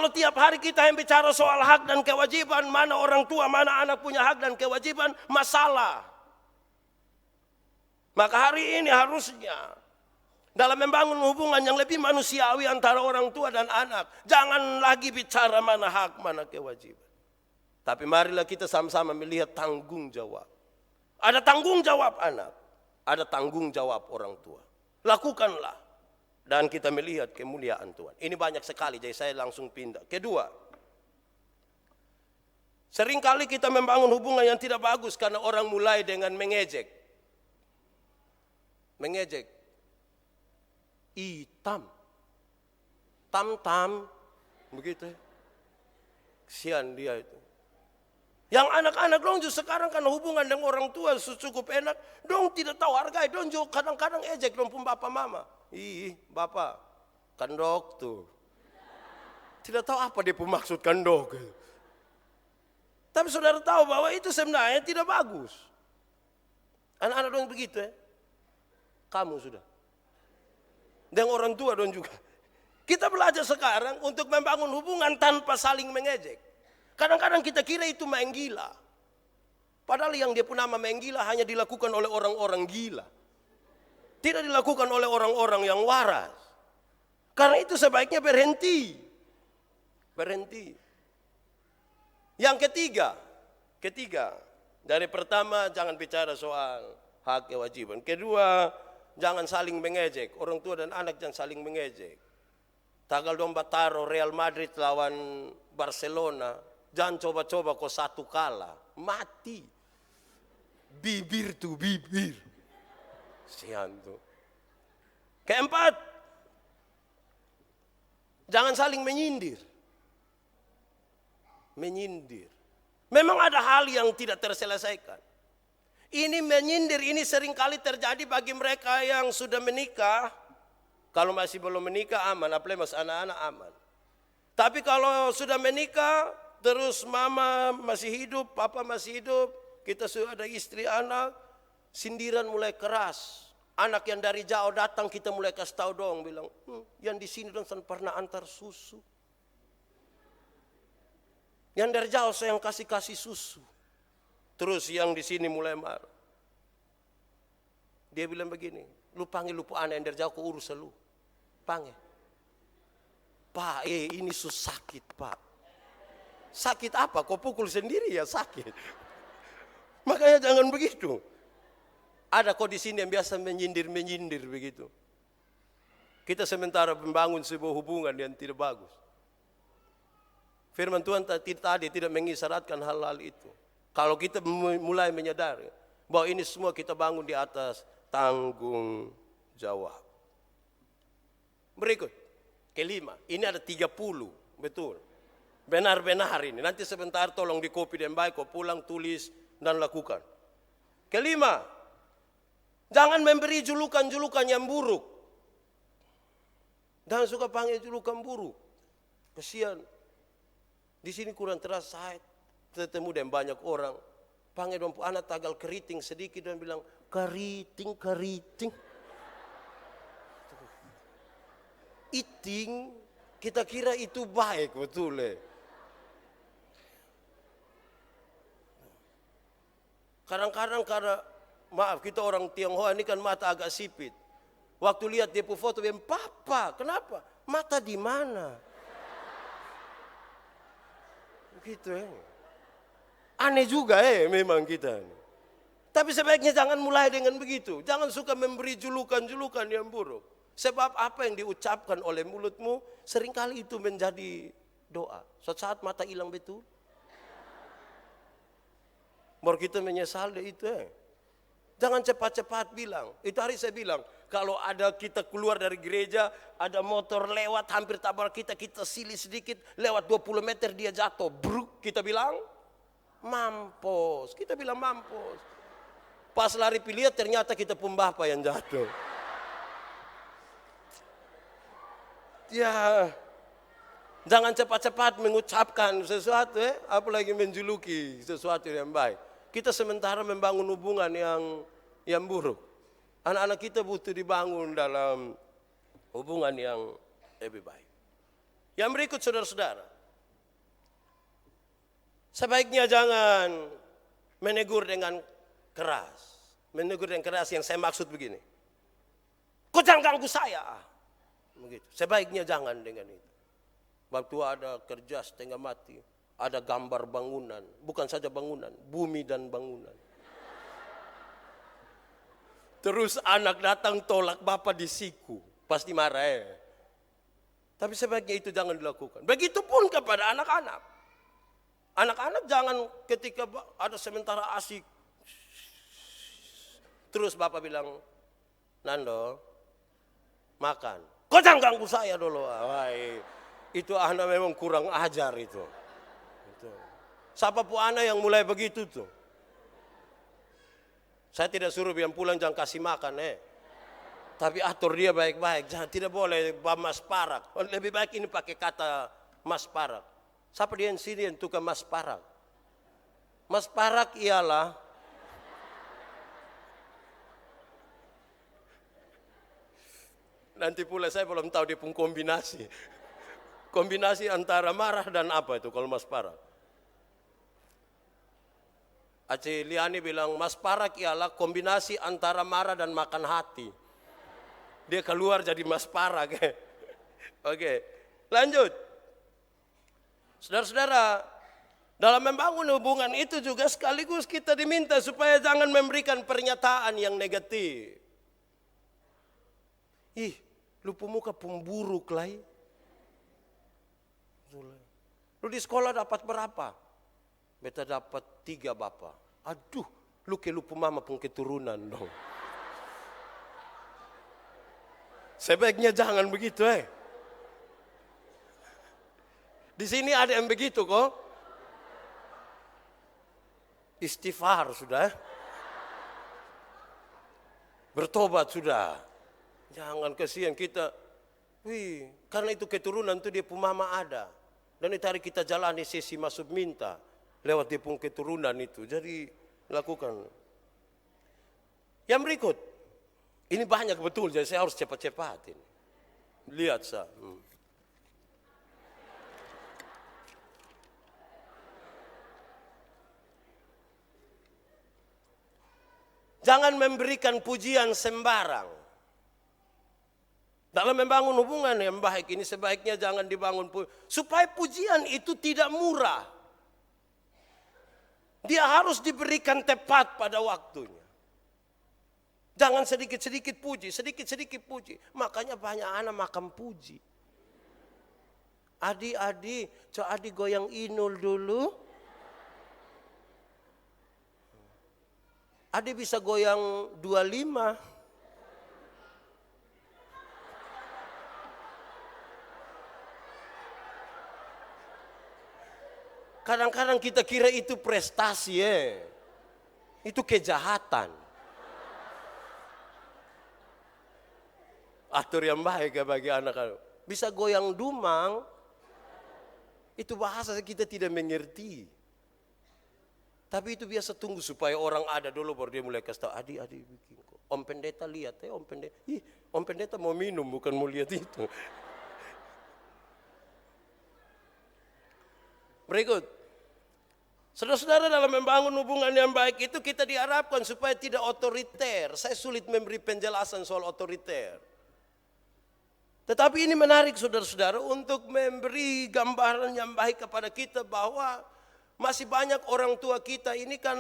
Kalau tiap hari kita yang bicara soal hak dan kewajiban, mana orang tua, mana anak punya hak dan kewajiban, masalah. Maka hari ini harusnya dalam membangun hubungan yang lebih manusiawi antara orang tua dan anak, jangan lagi bicara mana hak, mana kewajiban. Tapi marilah kita sama-sama melihat tanggung jawab. Ada tanggung jawab anak, ada tanggung jawab orang tua. Lakukanlah. Dan kita melihat kemuliaan Tuhan. Ini banyak sekali, jadi saya langsung pindah. Kedua, seringkali kita membangun hubungan yang tidak bagus karena orang mulai dengan mengejek. Mengejek. Hitam. Tam-tam. Begitu ya. Kesian dia itu. Yang anak-anak dong juga sekarang karena hubungan dengan orang tua cukup enak. Dong tidak tahu hargai. Dong juga kadang-kadang ejek dong pun bapak mama. Ih, bapak, kandok tuh. Tidak tahu apa dia maksud kandok. Tapi saudara tahu bahwa itu sebenarnya tidak bagus. Anak-anak dong begitu ya. Kamu sudah. Dan orang tua dong juga. Kita belajar sekarang untuk membangun hubungan tanpa saling mengejek. Kadang-kadang kita kira itu main gila. Padahal yang dia pun nama main gila hanya dilakukan oleh orang-orang gila. Tidak dilakukan oleh orang-orang yang waras. Karena itu sebaiknya berhenti. Berhenti. Yang ketiga. Dari pertama jangan bicara soal hak kewajiban. Kedua, jangan saling mengejek. Orang tua dan anak jangan saling mengejek. Tanggal domba taruh Real Madrid lawan Barcelona. Jangan coba-coba kok satu kalah. Mati. Bibir tuh bibir. Sian tuh. Keempat, jangan saling menyindir. Menyindir. Memang ada hal yang tidak terselesaikan. Ini menyindir ini seringkali terjadi bagi mereka yang sudah menikah. Kalau masih belum menikah aman, apalagi masih anak-anak aman. Tapi kalau sudah menikah, terus mama masih hidup, papa masih hidup, kita sudah ada istri anak, sindiran mulai keras. Anak yang dari jauh datang kita mulai kasih tahu dong, bilang, yang di sini dong saya pernah antar susu. Yang dari jauh saya yang kasih susu. Terus yang di sini mulai marah. Dia bilang begini, lu panggil lu anak yang dari jauh ke urus lu. Panggil. Pak, ini sakit pak. Sakit apa? Kau pukul sendiri ya sakit. Makanya jangan begitu. Ada kok di sini yang biasa menyindir begitu. Kita sementara membangun sebuah hubungan yang tidak bagus. Firman Tuhan tadi tidak mengisyaratkan hal-hal itu. Kalau kita mulai menyadari bahwa ini semua kita bangun di atas tanggung jawab. Berikut, kelima. Ini ada 30, betul. Benar-benar ini. Nanti sebentar tolong di copy dan baik, kau pulang tulis dan lakukan. Kelima, jangan memberi julukan-julukan yang buruk. Jangan suka panggil julukan buruk. Kesian. Di sini kurang terasa saya ketemu dengan banyak orang. Panggil dong anak tagal keriting sedikit dan bilang keriting. Iting kita kira itu baik betul ya. Kadang-kadang karena maaf kita orang Tionghoa ini kan mata agak sipit. Waktu lihat dia foto bilang papa kenapa? Mata di mana? Begitu ya. Aneh juga memang kita. Tapi sebaiknya jangan mulai dengan begitu. Jangan suka memberi julukan-julukan yang buruk. Sebab apa yang diucapkan oleh mulutmu seringkali itu menjadi doa. Suatu saat mata hilang betul. Baru kita menyesal deh itu Jangan cepat-cepat bilang. Itu hari saya bilang, kalau ada kita keluar dari gereja, ada motor lewat hampir tabrak kita silih sedikit, lewat 20 meter dia jatuh. Bruk, kita bilang, mampus. Kita bilang mampus. Pas lari lihat ternyata kita pun bapak yang jatuh. Ya, jangan cepat-cepat mengucapkan sesuatu, apalagi menjuluki sesuatu yang baik. Kita sementara membangun hubungan yang buruk. Anak-anak kita butuh dibangun dalam hubungan yang lebih baik. Yang berikut saudara-saudara. Sebaiknya jangan menegur dengan keras. Menegur dengan keras yang saya maksud begini. Kau jangan ganggu saya. Begitu. Sebaiknya jangan dengan itu. Waktu ada kerja setengah mati. Ada gambar bangunan. Bukan saja bangunan. Bumi dan bangunan. Terus anak datang tolak bapak di siku. Pasti marah ya. Tapi sebaiknya itu jangan dilakukan. Begitupun kepada anak-anak. Anak-anak jangan ketika ada sementara asik. Terus bapak bilang, Nando, makan. Kau jangan ganggu saya dulu. Wah, itu anak memang kurang ajar itu. Siapa pun anak yang mulai begitu tuh. Saya tidak suruh biar pulang jangan kasih makan Tapi atur dia baik-baik. Jangan, tidak boleh mas parak. Lebih baik ini pakai kata mas parak. Siapa dia yang sini yang tukang mas parak? Mas parak ialah nanti pula saya belum tahu dia pun kombinasi. Kombinasi antara marah dan apa itu kalau mas parak? Aceh Liani bilang mas parak ialah kombinasi antara marah dan makan hati. Dia keluar jadi mas parak. Oke, lanjut. Saudara-saudara, dalam membangun hubungan itu juga sekaligus kita diminta supaya jangan memberikan pernyataan yang negatif. Ih, lu pemuka pemburuk lah. Lu di sekolah dapat berapa? Beta dapat 3 bapak. Aduh, lu mama pun keturunan dong. Sebaiknya jangan begitu Di sini ada yang begitu kok. Istighfar sudah. Bertobat sudah. Jangan kasihan kita. Karena itu keturunan itu dia pun mama ada. Dan itu hari kita jalani sesi masuk minta. Lewat dia pun keturunan itu. Jadi lakukan. Yang berikut. Ini banyak betul. Jadi saya harus cepat-cepat ini. Lihat saya. Jangan memberikan pujian sembarang. Dalam membangun hubungan yang baik ini sebaiknya jangan dibangun supaya pujian itu tidak murah. Dia harus diberikan tepat pada waktunya. Jangan sedikit-sedikit puji, sedikit-sedikit puji. Makanya banyak anak makan puji. Adik-adik, coba adik goyang inul dulu. Adik bisa goyang 25. Kadang-kadang kita kira itu prestasi Itu kejahatan. Atur yang baik bagi anak-anak. Bisa goyang dumang. Itu bahasa kita tidak mengerti. Tapi itu biasa tunggu supaya orang ada dulu baru dia mulai kasih tahu adik bikin kok. Om pendeta lihat Om pendeta. Om pendeta mau minum bukan mau lihat itu. Berikut. Saudara-saudara dalam membangun hubungan yang baik itu kita diharapkan supaya tidak otoriter. Saya sulit memberi penjelasan soal otoriter. Tetapi ini menarik saudara-saudara untuk memberi gambaran yang baik kepada kita bahwa masih banyak orang tua kita ini kan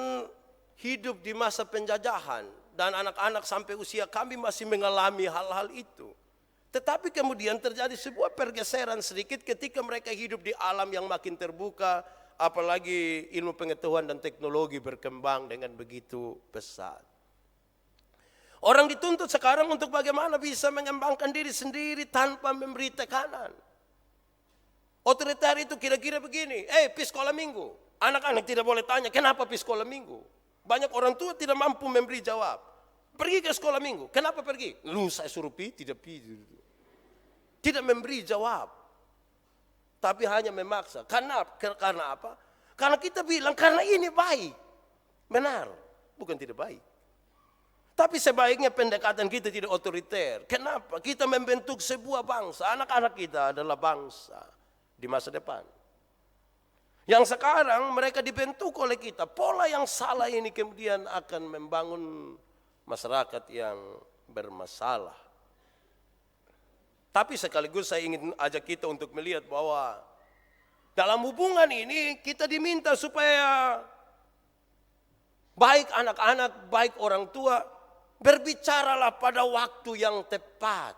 hidup di masa penjajahan. Dan anak-anak sampai usia kami masih mengalami hal-hal itu. Tetapi kemudian terjadi sebuah pergeseran sedikit ketika mereka hidup di alam yang makin terbuka. Apalagi ilmu pengetahuan dan teknologi berkembang dengan begitu pesat. Orang dituntut sekarang untuk bagaimana bisa mengembangkan diri sendiri tanpa memberi tekanan. Otoriter itu kira-kira begini, pergi sekolah minggu. Anak-anak tidak boleh tanya, kenapa pergi sekolah minggu? Banyak orang tua tidak mampu memberi jawab. Pergi ke sekolah minggu, kenapa pergi? Lu saya suruh pergi, tidak pergi. Tidak memberi jawab. Tapi hanya memaksa. Karena apa? Karena kita bilang, karena ini baik. Benar, bukan tidak baik. Tapi sebaiknya pendekatan kita tidak otoriter. Kenapa? Kita membentuk sebuah bangsa. Anak-anak kita adalah bangsa di masa depan. Yang sekarang mereka dibentuk oleh kita. Pola yang salah ini kemudian akan membangun masyarakat yang bermasalah. Tapi sekaligus saya ingin ajak kita untuk melihat bahwa dalam hubungan ini kita diminta supaya baik anak-anak, baik orang tua, berbicaralah pada waktu yang tepat.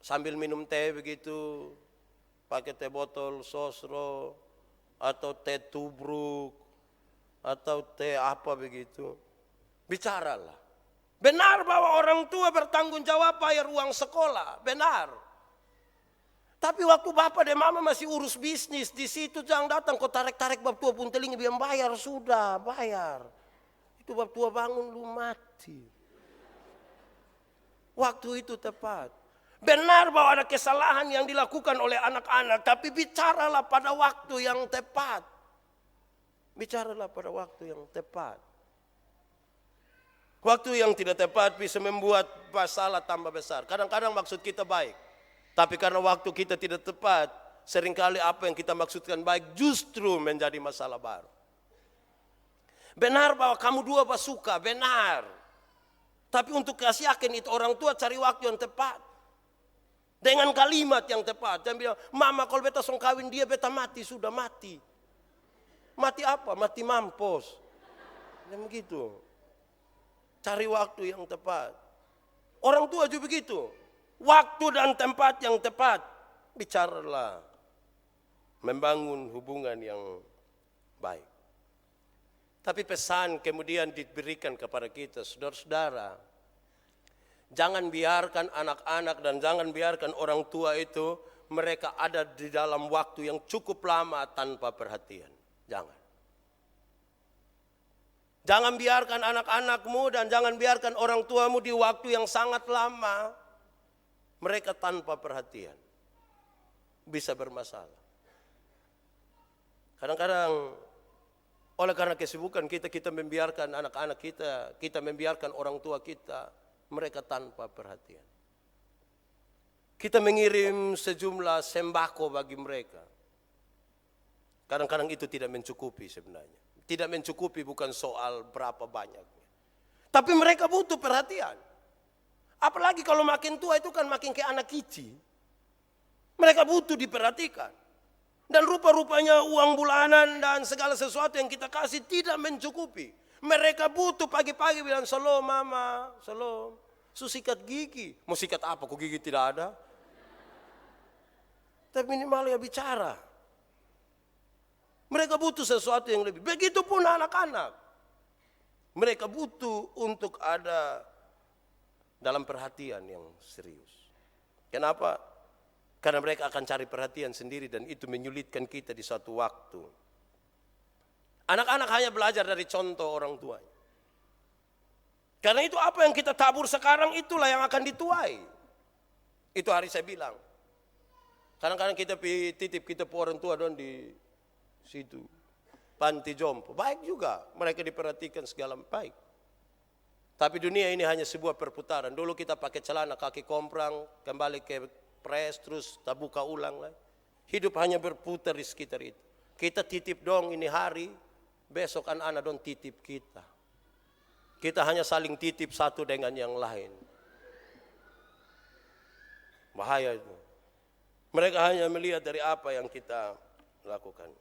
Sambil minum teh begitu, pakai teh botol sosro, atau teh tubruk, atau teh apa begitu. Bicaralah. Benar bahwa orang tua bertanggung jawab bayar uang sekolah, benar. Tapi waktu bapak dan mama masih urus bisnis, di situ jangan datang kau tarik-tarik bab tua pun telinga biar bayar, sudah bayar. Itu bab tua bangun lu mati. Waktu itu tepat. Benar bahwa ada kesalahan yang dilakukan oleh anak-anak, tapi bicaralah pada waktu yang tepat. Bicaralah pada waktu yang tepat. Waktu yang tidak tepat bisa membuat masalah tambah besar. Kadang-kadang maksud kita baik. Tapi karena waktu kita tidak tepat, seringkali apa yang kita maksudkan baik justru menjadi masalah baru. Benar bahwa kamu dua suka, benar. Tapi untuk kasih yakin itu orang tua cari waktu yang tepat. Dengan kalimat yang tepat. Dan bilang, mama kalau beta song kawin dia beta mati, sudah mati. Mati apa? Mati mampus. Dan begitu. Cari waktu yang tepat. Orang tua juga begitu. Waktu dan tempat yang tepat. Bicaralah. Membangun hubungan yang baik. Tapi pesan kemudian diberikan kepada kita, saudara-saudara. Jangan biarkan anak-anak dan jangan biarkan orang tua itu mereka ada di dalam waktu yang cukup lama tanpa perhatian. Jangan. Jangan biarkan anak-anakmu dan jangan biarkan orang tuamu di waktu yang sangat lama. Mereka tanpa perhatian. Bisa bermasalah. Kadang-kadang oleh karena kesibukan kita membiarkan anak-anak kita membiarkan orang tua kita, mereka tanpa perhatian. Kita mengirim sejumlah sembako bagi mereka. Kadang-kadang itu tidak mencukupi sebenarnya. Tidak mencukupi bukan soal berapa banyaknya. Tapi mereka butuh perhatian. Apalagi kalau makin tua itu kan makin kayak anak kicik. Mereka butuh diperhatikan. Dan rupa-rupanya uang bulanan dan segala sesuatu yang kita kasih tidak mencukupi. Mereka butuh pagi-pagi bilang, "Shalom mama, shalom. Sikat gigi." Mau sikat apa? Kok gigi tidak ada? Tapi minimal ya bicara. Mereka butuh sesuatu yang lebih. Begitupun anak-anak. Mereka butuh untuk ada dalam perhatian yang serius. Kenapa? Karena mereka akan cari perhatian sendiri dan itu menyulitkan kita di suatu waktu. Anak-anak hanya belajar dari contoh orang tuanya. Karena itu apa yang kita tabur sekarang itulah yang akan dituai. Itu hari saya bilang. Kadang-kadang kita titip kita orang tua don di situ panti jompo, baik juga mereka diperhatikan segala baik. Tapi dunia ini hanya sebuah perputaran. Dulu kita pakai celana kaki komprang, kembali ke pres, terus tak buka ulang lagi. Hidup hanya berputar di sekitar itu. Kita titip dong ini hari, besok anak-anak dong titip kita. Kita hanya saling titip satu dengan yang lain. Bahaya itu. Mereka hanya melihat dari apa yang kita lakukan.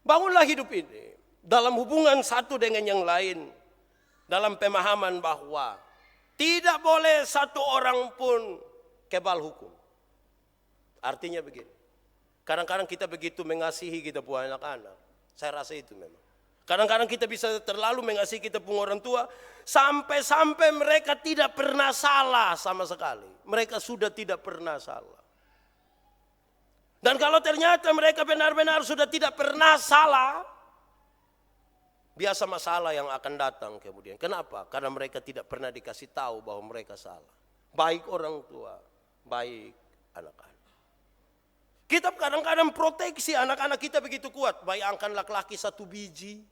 Bangunlah hidup ini dalam hubungan satu dengan yang lain, dalam pemahaman bahwa tidak boleh satu orang pun kebal hukum. Artinya begini, kadang-kadang kita begitu mengasihi kita punya anak-anak, saya rasa itu memang. Kadang-kadang kita bisa terlalu mengasihi kita punya orang tua, sampai-sampai mereka tidak pernah salah sama sekali. Mereka sudah tidak pernah salah. Dan kalau ternyata mereka benar-benar sudah tidak pernah salah, biasa masalah yang akan datang kemudian. Kenapa? Karena mereka tidak pernah dikasih tahu bahwa mereka salah. Baik orang tua, baik anak-anak. Kita kadang-kadang proteksi anak-anak kita begitu kuat. Bayangkan laki-laki 1 biji,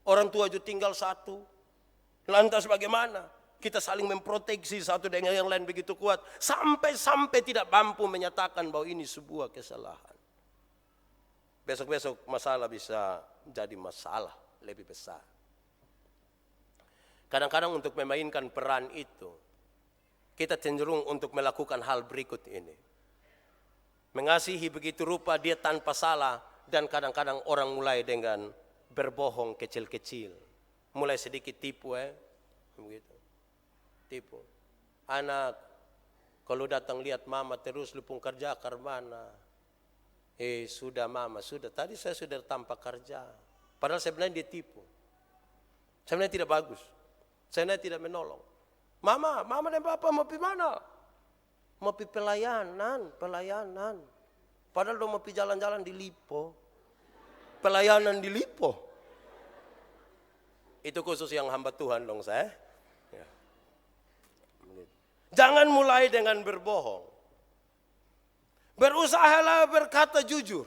orang tua juga tinggal 1. Lantas bagaimana? Kita saling memproteksi satu dengan yang lain begitu kuat. Sampai-sampai tidak mampu menyatakan bahwa ini sebuah kesalahan. Besok-besok masalah bisa jadi masalah lebih besar. Kadang-kadang untuk memainkan peran itu, kita cenderung untuk melakukan hal berikut ini. Mengasihi begitu rupa dia tanpa salah, dan kadang-kadang orang mulai dengan berbohong kecil-kecil. Mulai sedikit tipu begitu. Tipu. Anak, kalau datang lihat mama terus lupung kerja ke mana? Sudah mama, sudah. Tadi saya sudah tanpa kerja. Padahal sebenarnya dia tipu. Sebenarnya tidak bagus. Sebenarnya tidak menolong. Mama dan papa mau pergi mana? Mau pergi pelayanan. Padahal mau pergi jalan-jalan di Lipo. Pelayanan di Lipo. Itu khusus yang hamba Tuhan dong saya. Ya. Jangan mulai dengan berbohong. Berusahalah berkata jujur.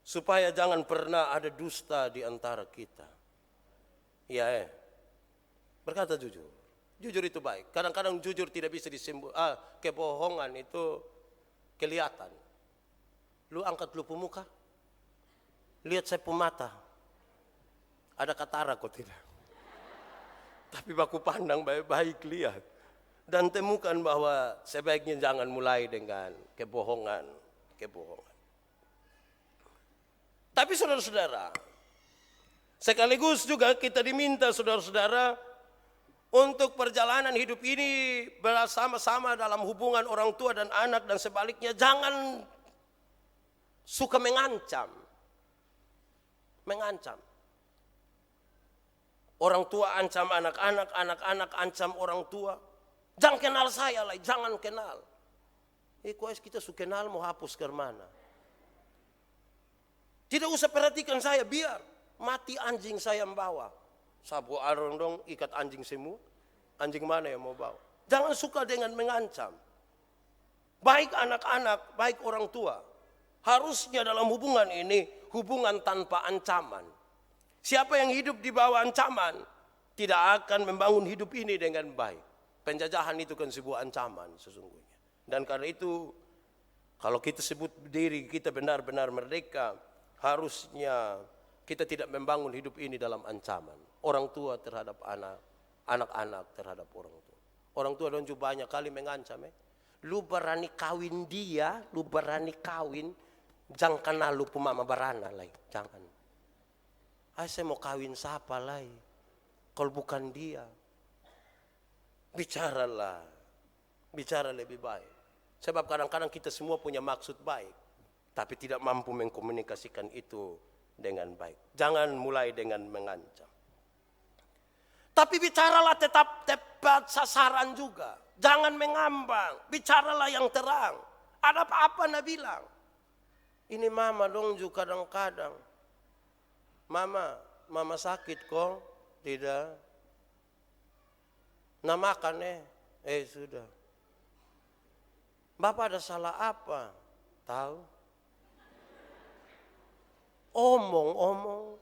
Supaya jangan pernah ada dusta di antara kita. Iya Berkata jujur. Jujur itu baik. Kadang-kadang jujur tidak bisa kebohongan itu kelihatan. Lu angkat lu pemuka. Lihat saya pemata. Ada katara kok tidak. Tapi baku pandang baik-baik lihat. Dan temukan bahwa sebaiknya jangan mulai dengan kebohongan. Tapi saudara-saudara, sekaligus juga kita diminta saudara-saudara untuk perjalanan hidup ini bersama-sama dalam hubungan orang tua dan anak dan sebaliknya. Jangan suka mengancam. Orang tua ancam anak-anak, anak-anak ancam orang tua. Jangan kenal saya lah, jangan kenal. Kuas kita suka kenal mau hapus ke mana. Tidak usah perhatikan saya, biar mati anjing saya membawa. Sabu arong dong ikat anjing semua. Anjing mana yang mau bawa? Jangan suka dengan mengancam. Baik anak-anak, baik orang tua. Harusnya dalam hubungan ini, hubungan tanpa ancaman. Siapa yang hidup di bawah ancaman, tidak akan membangun hidup ini dengan baik. Penjajahan itu kan sebuah ancaman sesungguhnya. Dan karena itu, kalau kita sebut diri kita benar-benar merdeka, harusnya kita tidak membangun hidup ini dalam ancaman. Orang tua terhadap anak, anak-anak terhadap orang tua. Orang tua dan juga banyak kali mengancam. Lu berani kawin dia, lu berani kawin, jangan kenal lu pemama barana lagi, jangan. Saya mau kawin siapa lagi, kalau bukan dia. Bicaralah, bicara lebih baik. Sebab kadang-kadang kita semua punya maksud baik, tapi tidak mampu mengkomunikasikan itu dengan baik. Jangan mulai dengan mengancam. Tapi bicaralah tetap tepat sasaran juga. Jangan mengambang, bicaralah yang terang. Ada apa-apa nak bilang. Ini mama dong juga kadang-kadang. Mama sakit kok? Tidak. Nah makan sudah. Bapak ada salah apa? Tahu? Omong.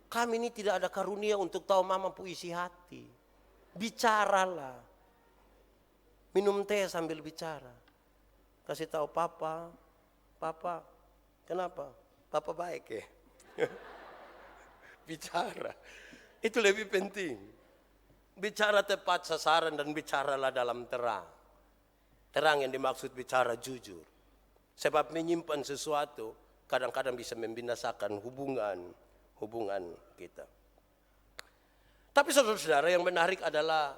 Kami ini tidak ada karunia untuk tahu mama puisi hati. Bicaralah. Minum teh sambil bicara. Kasih tahu papa, kenapa? Papa baik ya. Bicara. Itu lebih penting. Bicara tepat sasaran dan bicaralah dalam terang. Terang yang dimaksud bicara jujur. Sebab menyimpan sesuatu kadang-kadang bisa membinasakan hubungan kita. Tapi saudara-saudara, yang menarik adalah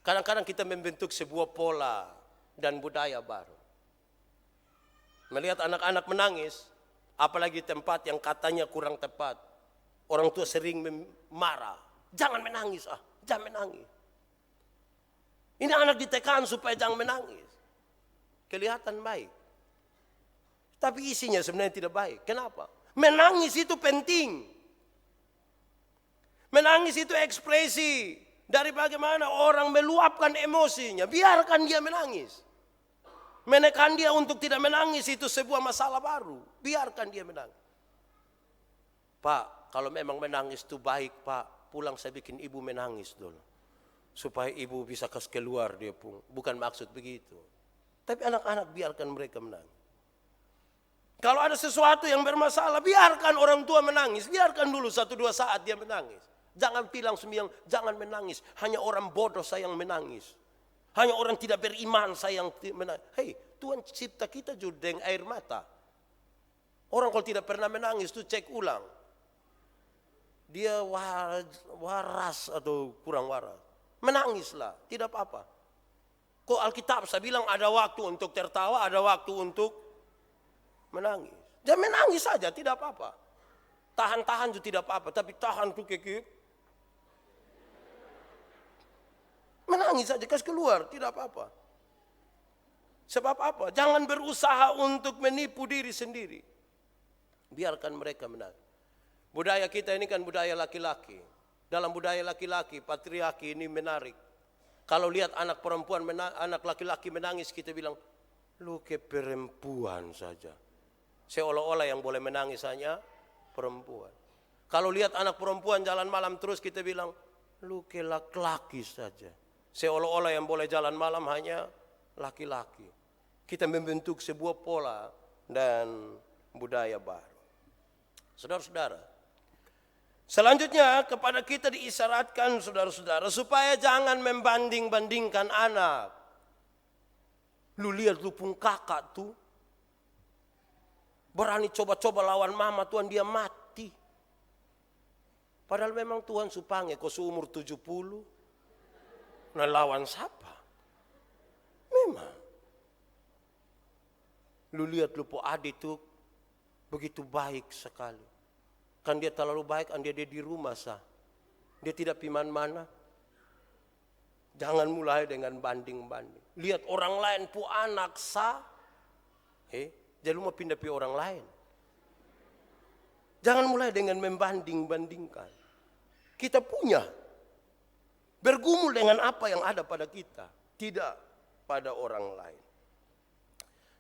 kadang-kadang kita membentuk sebuah pola dan budaya baru. Melihat anak-anak menangis, apalagi tempat yang katanya kurang tepat. Orang tua sering marah. Jangan menangis, jangan menangis. Ini anak ditekan supaya jangan menangis. Kelihatan baik. Tapi isinya sebenarnya tidak baik. Kenapa? Menangis itu penting. Menangis itu ekspresi dari bagaimana orang meluapkan emosinya. Biarkan dia menangis. Menekan dia untuk tidak menangis itu sebuah masalah baru. Biarkan dia menangis. Pak, kalau memang menangis itu baik, Pak. pulang saya bikin ibu menangis dulu. Supaya ibu bisa keluar dia pun. Bukan maksud begitu. Tapi anak-anak biarkan mereka menangis. Kalau ada sesuatu yang bermasalah, biarkan orang tua menangis. Biarkan dulu 1-2 saat dia menangis. Jangan bilang sembiang, jangan menangis. Hanya orang bodoh saya yang menangis. Hanya orang tidak beriman saya yang menangis. Hei, Tuhan cipta kita juga dengan air mata. Orang kalau tidak pernah menangis itu cek ulang. Dia waras atau kurang waras. Menangislah, tidak apa-apa. Kok Alkitab saya bilang ada waktu untuk tertawa, ada waktu untuk menangis. Jangan menangis saja, tidak apa-apa. Tahan-tahan juga tidak apa-apa, tapi tahan tuh kekik. Menangis saja, kasih keluar, tidak apa-apa. Sebab apa? Jangan berusaha untuk menipu diri sendiri. Biarkan mereka menangis. Budaya kita ini kan budaya laki-laki. Dalam budaya laki-laki, patriarki ini menarik. Kalau lihat anak perempuan, anak laki-laki menangis, kita bilang, lu ke perempuan saja. Seolah-olah yang boleh menangis hanya perempuan. Kalau lihat anak perempuan jalan malam terus, kita bilang, lu ke laki-laki saja. Seolah-olah yang boleh jalan malam hanya laki-laki. Kita membentuk sebuah pola dan budaya baru. Saudara-saudara, selanjutnya kepada kita diisyaratkan saudara-saudara supaya jangan membanding-bandingkan anak. Lu lihat lu pun kakak tuh. Berani coba-coba lawan mama Tuhan dia mati. Padahal memang Tuhan supange kau seumur 70. Nah lawan siapa? Memang. Lu lihat lu po adik tuh begitu baik sekali. Kan dia terlalu baik, dia di rumah sah. Dia tidak piman mana. Jangan mulai dengan banding-banding. Lihat orang lain pu anak sah. Jadi lu mau pindah pi orang lain. Jangan mulai dengan membanding-bandingkan. Kita punya. Bergumul dengan apa yang ada pada kita. Tidak pada orang lain.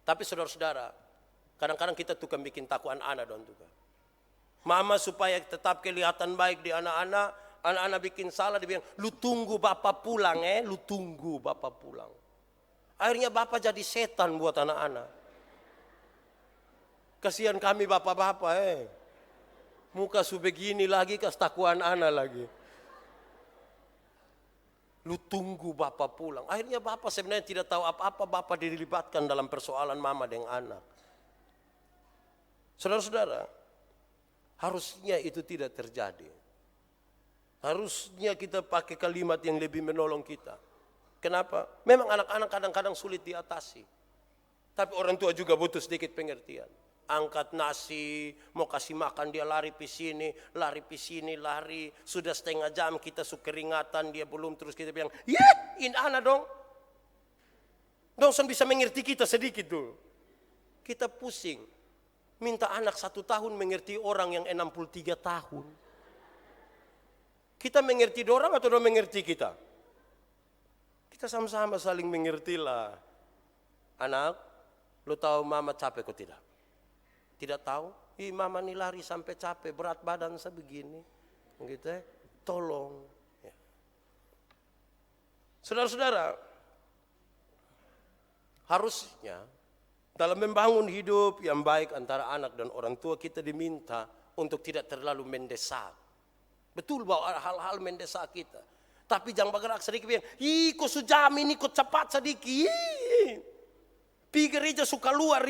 Tapi saudara-saudara, kadang-kadang kita tukang bikin takuan anak dong juga. Mama supaya tetap kelihatan baik di anak-anak, anak-anak bikin salah, dia bilang, lu tunggu bapak pulang lu tunggu bapak pulang. Akhirnya bapak jadi setan buat anak-anak. Kasihan kami bapak-bapak Muka su begini lagi, kas takuan anak lagi. Lu tunggu bapak pulang. Akhirnya bapak sebenarnya tidak tahu apa-apa, bapak dilibatkan dalam persoalan mama dengan anak. Saudara-saudara, harusnya itu tidak terjadi. Harusnya kita pakai kalimat yang lebih menolong kita. Kenapa? Memang anak-anak kadang-kadang sulit diatasi. Tapi orang tua juga butuh sedikit pengertian. Angkat nasi, mau kasih makan dia lari pi sini, lari. Sudah setengah jam kita keringatan, dia belum, terus kita bilang, ini anak dong. Dong bisa mengerti kita sedikit dulu. Kita pusing. Minta anak 1 tahun mengerti orang yang 63 tahun. Kita mengerti dorang atau dorang mengerti kita? Kita sama-sama saling mengerti lah. Anak, lu tahu mama capek kok tidak? Tidak tahu? Mama nih lari sampai capek, berat badan sebegini. Gitu tolong. Ya. Saudara-saudara, harusnya dalam membangun hidup yang baik antara anak dan orang tua, kita diminta untuk tidak terlalu mendesak. Betul bahwa hal-hal mendesak kita. Tapi jangan bergerak sedikit bilang, kok sejam ini kok cepat sedikit. Pi gereja suka luar,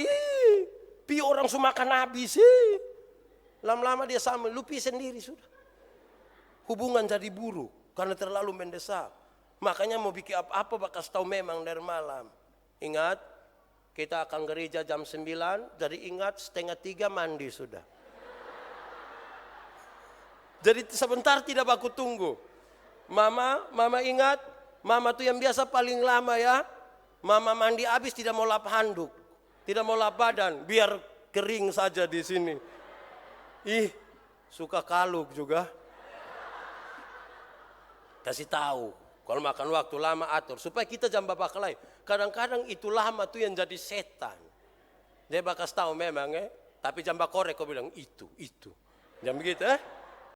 pi orang semua makan habis. Lama-lama dia sama, lu pi sendiri sudah. Hubungan jadi buruk karena terlalu mendesak. Makanya mau bikin apa-apa bakal tahu memang dari malam. Ingat, kita akan gereja jam 9, jadi ingat 2:30 mandi sudah. Jadi sebentar tidak baku tunggu. Mama ingat, mama tuh yang biasa paling lama ya. Mama mandi habis tidak mau lap handuk, tidak mau lap badan, biar kering saja di sini. Suka kaluk juga. Kasih tahu, kalau makan waktu lama atur supaya kita jangan babak lain. Kadang-kadang itu lama tuh yang jadi setan. Dia bakal tahu memang tapi jangan korek kau bilang itu. Jangan begitu